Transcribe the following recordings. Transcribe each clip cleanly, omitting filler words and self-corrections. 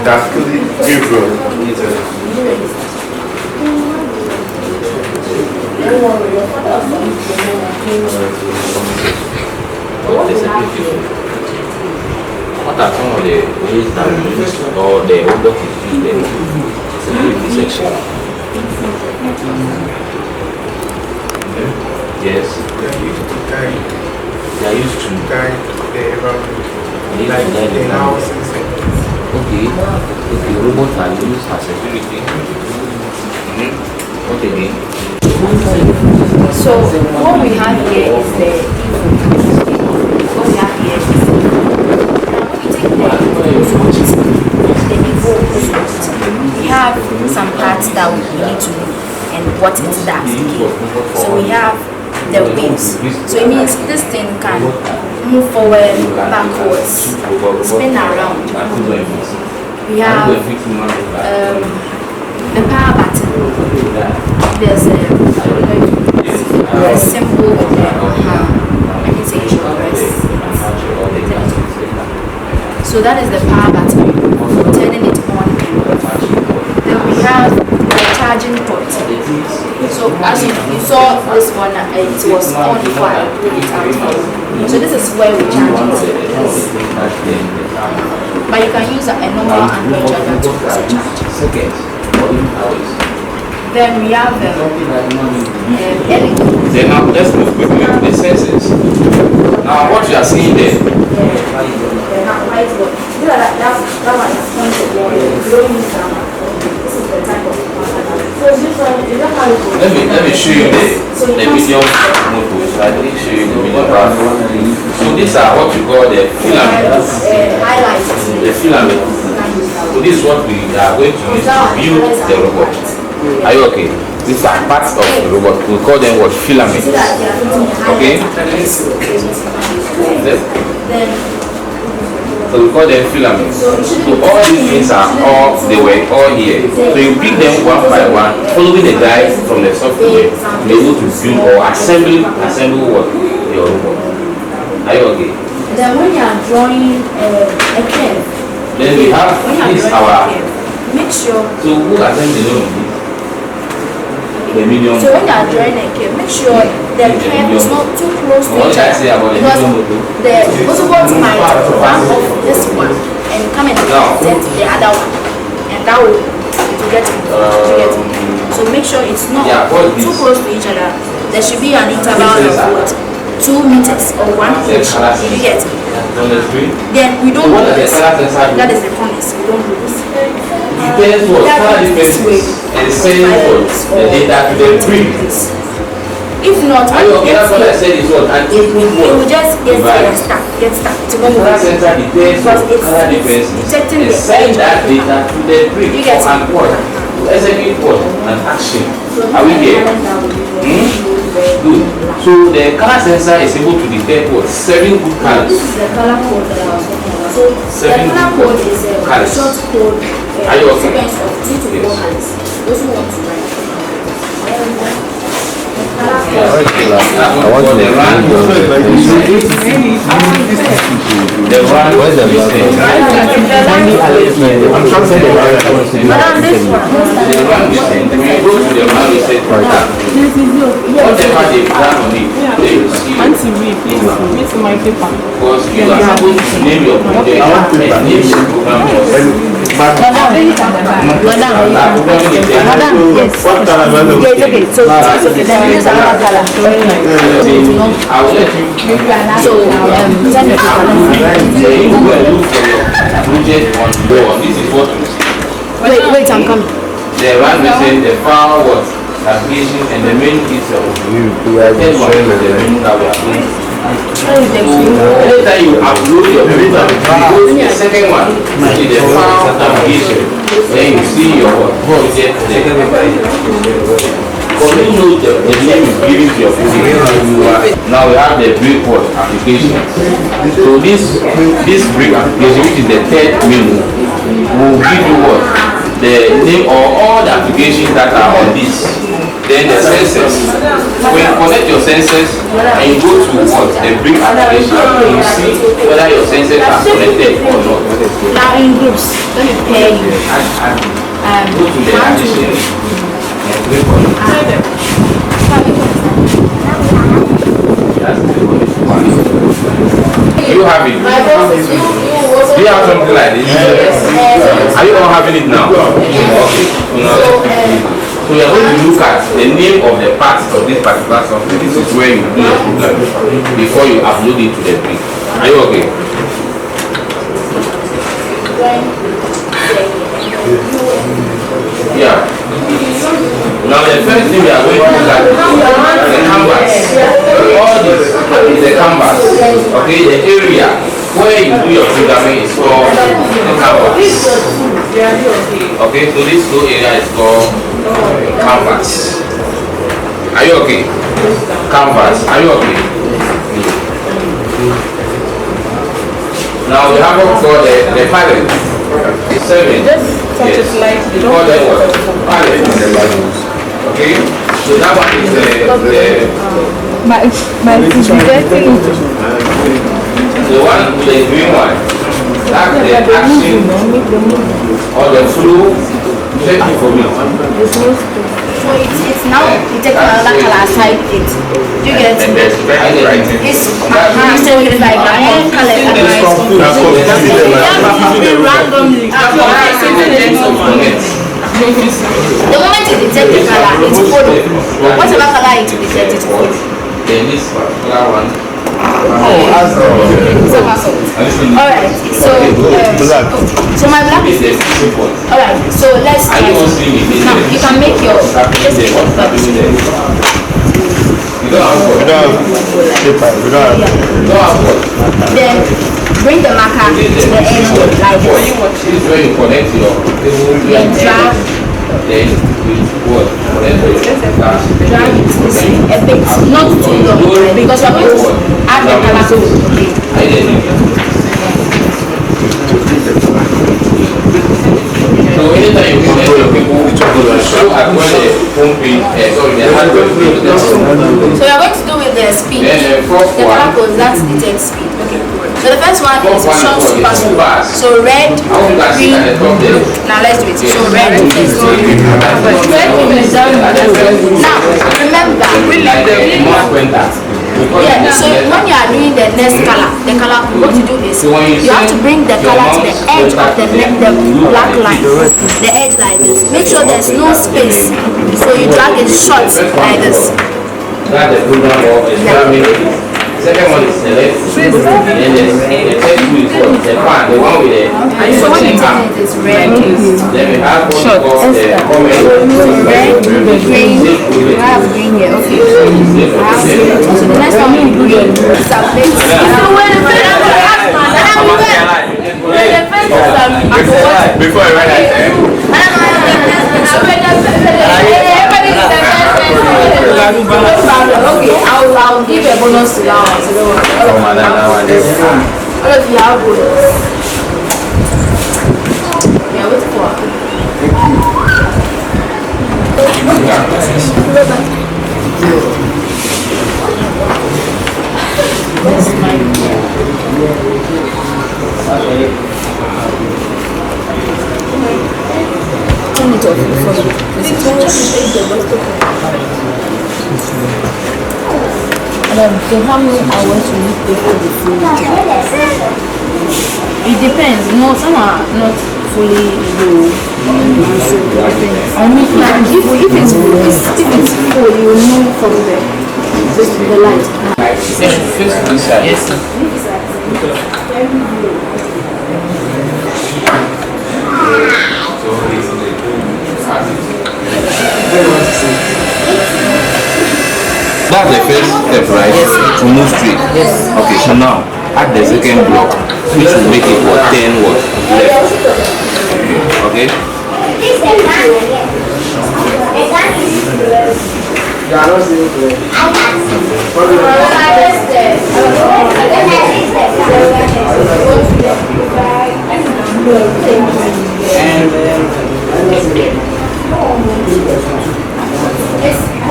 That's good. What are some of the ways that we use or the robot is used in security section? Yes. They are used to guide the house. Okay, robots are used as security. What again? So what we have here is what we have here is we have some parts that we need to know and what it does. Okay? So we have the wheels. So it means this thing can move forward, backwards, spin around. We have the power button. There's a symbol on there. I can say so that is the power button, turning it on and off. Then we have the charging port. So as you saw this one, it was on fire. So this is where we charge it. But you can use a normal Android charger to also charge. Then we have LED. Then now let's move quickly to the sensors. Now what you are seeing there. Let me show you the medium motor. So I will show you the medium power. So these are what we call the filaments. The filaments. So this is what we are going to use to build the robot. Are you okay? These are parts of the robot. We call them what? Filaments. Okay? So we call them filaments. So all these things are all, they were all here. So you pick them one by one, following the guide from the software, to be able to build or assemble what? Your robot. Are you okay? Then when you are drawing a curve, then we have this our. Make sure. So who assembled the loan? The medium. So when you are drawing a curve, make sure the curve is not too close to each other. Because the robot might run off this one and come and set the other one, and that will get it. So make sure it's not too close to each other. There should be an interval of what? 2 meters or 1 inch. You get it? Then we don't do this. That is the promise. We don't do this. Depends what color difference and send the data to the print. If not, that's what I said is what an input it will just get stuck. To go color sensor depends on color difference and send that data to the print and what to execute what an action. Are we here? Good. So the color sensor is able to detect what 7 good colors. This is the color code that I was talking about. So the color code is a short code. Are you okay? Sequence of 2 to 4 colors. Those who want to write. I want to run. The run. Where's the run? I'm trying to say the run. The run is in. We go to the run. We say whatever they've done on it, they will see. It's my paper. Because you are supposed to name your project and name your program. Okay. So then we use another color. I will let you. So send the paper. You go and look for your project on board. This is what you see. Wait, I'm coming. The run we say the file was application and the main itself. Then what is the main that we are doing? Later you upload your paper. Go to the second one, see the file application. Then you see your project there. Because you know the name is given to your project. Now we have the brick application. So this brick application, which is the third menu, will give you what? The name or all the applications that are on this. Then the sensors. When you connect your sensors and you go to what? The brick application, you see whether your sensors are connected or not. Now in groups, let me pair you. Go to the addition and click on it. You have it. Do you have something like this? Are you all having it now? Okay. So you are going to look at the name of the parts of this particular software. This is where you do your program before you upload it to the brick. Are you okay? Yeah. Now the first thing we are going to look at is the canvas. All this is the canvas. Okay, the area where you do your programming is called the canvas. Okay, so this whole area is called canvas. Are you okay? Canvas. Are you okay? Now we have what we call the palette. 7. Yes. We call that what? Palette. Okay? So that one is the one with the green one. That's the action or the flow. Check it for me. So it's now you take another color side it. Do you get it? It's so it's like my own color randomly. The moment you detect the color, it's follow. Whatever color it detect, it's follow. Then this particular one. Alright, so my black is this. Alright, so let's try. Now you can make your then bring the marker to the end like this. This is where you connect your Then drag. Then what? Drag it a bit, not too long, because we're going to add the color to So anytime you connect your people, show at where the home page, sorry, the hardware page. So you're going to do with the speed. The color codes, that's the text speed. Okay. So the first one is short super slow. So red, green. Now let's do it. So red is now remember. Yeah, so when you are doing the next color, what you do is you have to bring the color to the edge of the black line. The edge like this. Make sure there's no space. So you drag it short like this. Second one is the left. And then the third two is what? The fan, the one with the it is red. Then we have what we call the comment. Red, green. I have green here. Okay. So the next one will be green. It's a bit. Before I run out of time. Okay, I'll give a bonus to that one. So don't worry. All of you have bonus. Yeah, what's for? Where's my turn it off before so how many hours will you pay for the full job? It depends. No, some are not fully low. I mean, like if it's full, you will know from the light. Yes. That's the first step, right? Yes. To move straight. Yes. Okay, so now add the second block, which will make it what 10 what left. Okay. And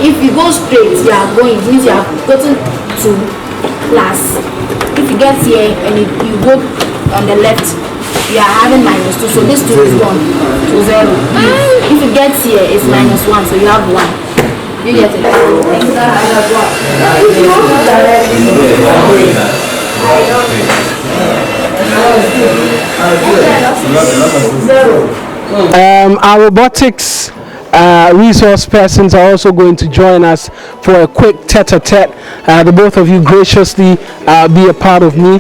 If you go straight, you are going, it means you have gotten to class. If you get here and you go on the left, you are having -2, so this 2 is 1 to 0. If you get here, it's -1, so you have 1. You get it? Our robotics resource persons are also going to join us for a quick tete-a-tete. The both of you graciously be a part of me.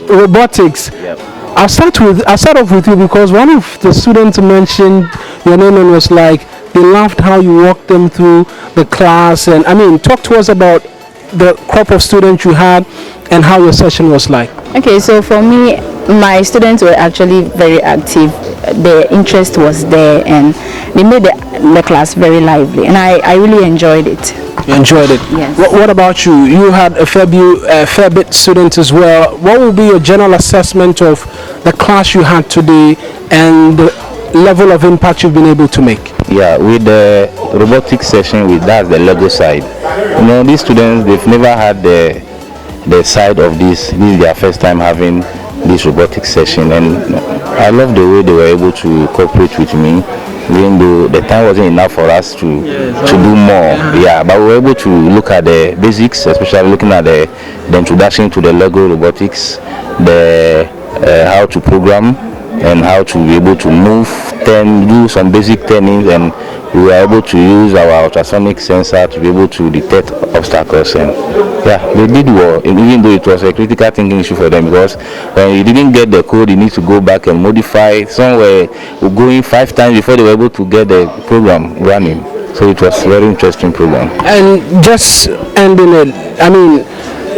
Robotics. Yep. I'll start off with you because one of the students mentioned your name and was like they loved how you walked them through the class, and I mean, talk to us about the crop of students you had and how your session was like. Okay, so for me, my students were actually very active. Their interest was there and they made the class very lively, and I really enjoyed it. You enjoyed it? Yes. What about you? You had a fair bit students as well. What will be your general assessment of the class you had today and the level of impact you've been able to make? Yeah, with the robotics session, that's the Lego side. You know, these students, they've never had the side of this. This is their first time having this robotics session, and I love the way they were able to cooperate with me, even though the time wasn't enough for us to do more. Yeah, but we were able to look at the basics, especially looking at the introduction to the Lego robotics, the how to program and how to be able to move, do some basic turnings, and we were able to use our ultrasonic sensor to be able to detect obstacles. And yeah, they did well, even though it was a critical thinking issue for them, because when you didn't get the code, you need to go back and modify. Some were going 5 times before they were able to get the program running. So it was a very interesting program. And just ending it, I mean,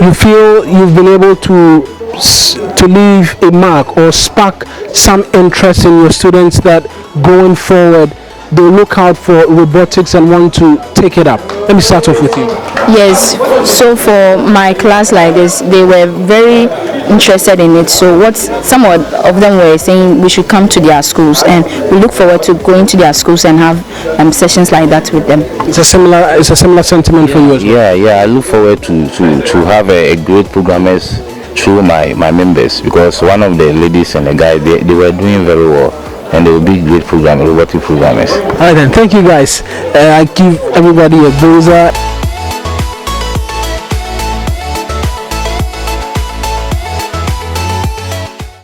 you feel you've been able to leave a mark or spark some interest in your students that going forward they look out for robotics and want to take it up. Let me start off with you. Yes, so for my class like this, they were very interested in it. So what some of them were saying, we should come to their schools, and we look forward to going to their schools and have sessions like that with them. It's a similar sentiment for you as well. Yeah, I look forward to have a great programmers through my members, because one of the ladies and the guys, they were doing very well, and they will be great robotic programmers. All right then, thank you guys. I give everybody a buzzer.